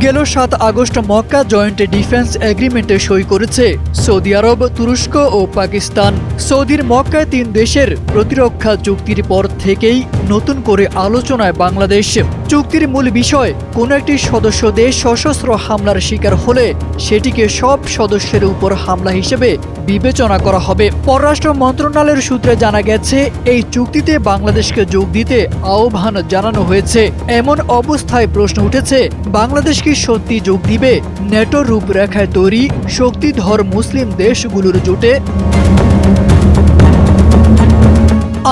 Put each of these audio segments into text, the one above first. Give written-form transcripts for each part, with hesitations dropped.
গেল ৭ August Mecca joint defence এগ্রিমেন্টে সই করেছে সৌদি আরব, তুরস্ক ও পাকিস্তান। সৌদির মক্কায় ৩ দেশের প্রতিরক্ষা চুক্তির পর থেকেই নতুন করে আলোচনায় বাংলাদেশ। চুক্তির মূল বিষয়, কোনো একটি সদস্য দেশ সশস্ত্র হামলার শিকার হলে সেটিকে সব সদস্যের উপর হামলা হিসেবে বিবেচনা করা হবে। পররাষ্ট্র মন্ত্রণালয়ের সূত্রে জানা গেছে, এই চুক্তিতে বাংলাদেশকে যোগ দিতে আহ্বান জানানো হয়েছে। এমন অবস্থায় প্রশ্ন উঠেছে, বাংলাদেশ কি সত্যি যোগ দিবে ন্যাটোর রূপরেখায় তৈরি শক্তিধর মুসলিম দেশগুলোর জোটে?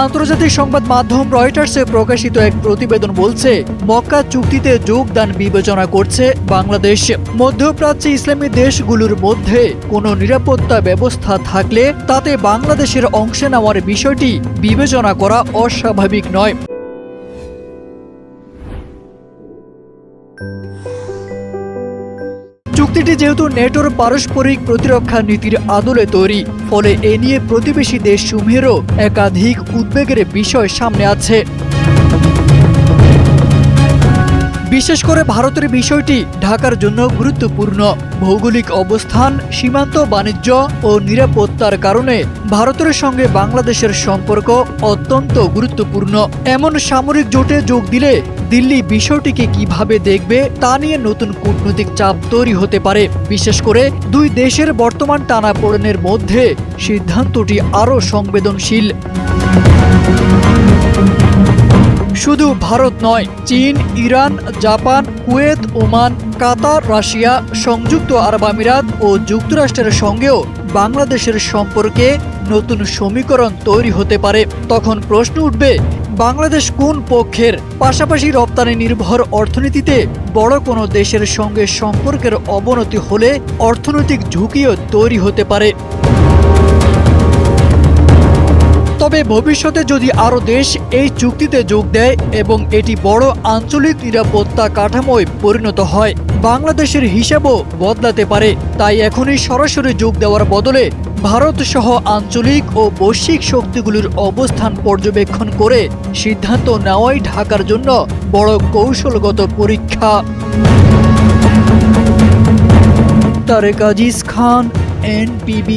আন্তর্জাতিক সংবাদ মাধ্যম রয়টার্সে প্রকাশিত এক প্রতিবেদন বলছে, মক্কা চুক্তিতে যোগদান বিবেচনা করছে বাংলাদেশ। মধ্যপ্রাচ্যে ইসলামী দেশগুলোর মধ্যে কোনো নিরাপত্তা ব্যবস্থা থাকলে তাতে বাংলাদেশের অংশ নেওয়ার বিষয়টি বিবেচনা করা অস্বাভাবিক নয়। চুক্তিটি যেহেতু নেটোর পারস্পরিক প্রতিরক্ষা নীতির আদলে তৈরি, ফলে এ নিয়ে প্রতিবেশী দেশসমূহেরও একাধিক উদ্বেগের বিষয় সামনে আছে। বিশেষ করে ভারতের বিষয়টি ঢাকার জন্য গুরুত্বপূর্ণ। ভৌগোলিক অবস্থান, সীমান্ত, বাণিজ্য ও নিরাপত্তার কারণে ভারতের সঙ্গে বাংলাদেশের সম্পর্ক অত্যন্ত গুরুত্বপূর্ণ। এমন সামরিক জোটে যোগ দিলে দিল্লি বিষয়টিকে কিভাবে দেখবে তা নিয়ে নতুন কূটনৈতিক চাপ তৈরি হতে পারে। বিশেষ করে দুই দেশের বর্তমান টানাপোড়েনের মধ্যে সিদ্ধান্তটি আরও সংবেদনশীল। শুধু ভারত নয়, চীন, ইরান, জাপান, কুয়েত, ওমান, কাতার, রাশিয়া, সংযুক্ত আরব আমিরাত ও যুক্তরাষ্ট্রের সঙ্গেও বাংলাদেশের সম্পর্কে নতুন সমীকরণ তৈরি হতে পারে। তখন প্রশ্ন উঠবে, বাংলাদেশ কোন পক্ষের? পাশাপাশি রপ্তানি নির্ভর অর্থনীতিতে বড় কোনো দেশের সঙ্গে সম্পর্কের অবনতি হলে অর্থনৈতিক ঝুঁকিও তৈরি হতে পারে। তবে ভবিষ্যতে যদি আরও দেশ এই চুক্তিতে যোগ দেয় এবং এটি বড় আঞ্চলিক নিরাপত্তা কাঠামোয় পরিণত হয়, বাংলাদেশের হিসাবও বদলাতে পারে। তাই এখনই সরাসরি যোগ দেওয়ার বদলে ভারত সহ আঞ্চলিক ও বৈশ্বিক শক্তিগুলোর অবস্থান পর্যবেক্ষণ করে সিদ্ধান্ত নেওয়াই ঢাকার জন্য বড় কৌশলগত পরীক্ষা। তারেক আজিজ খান, NPB।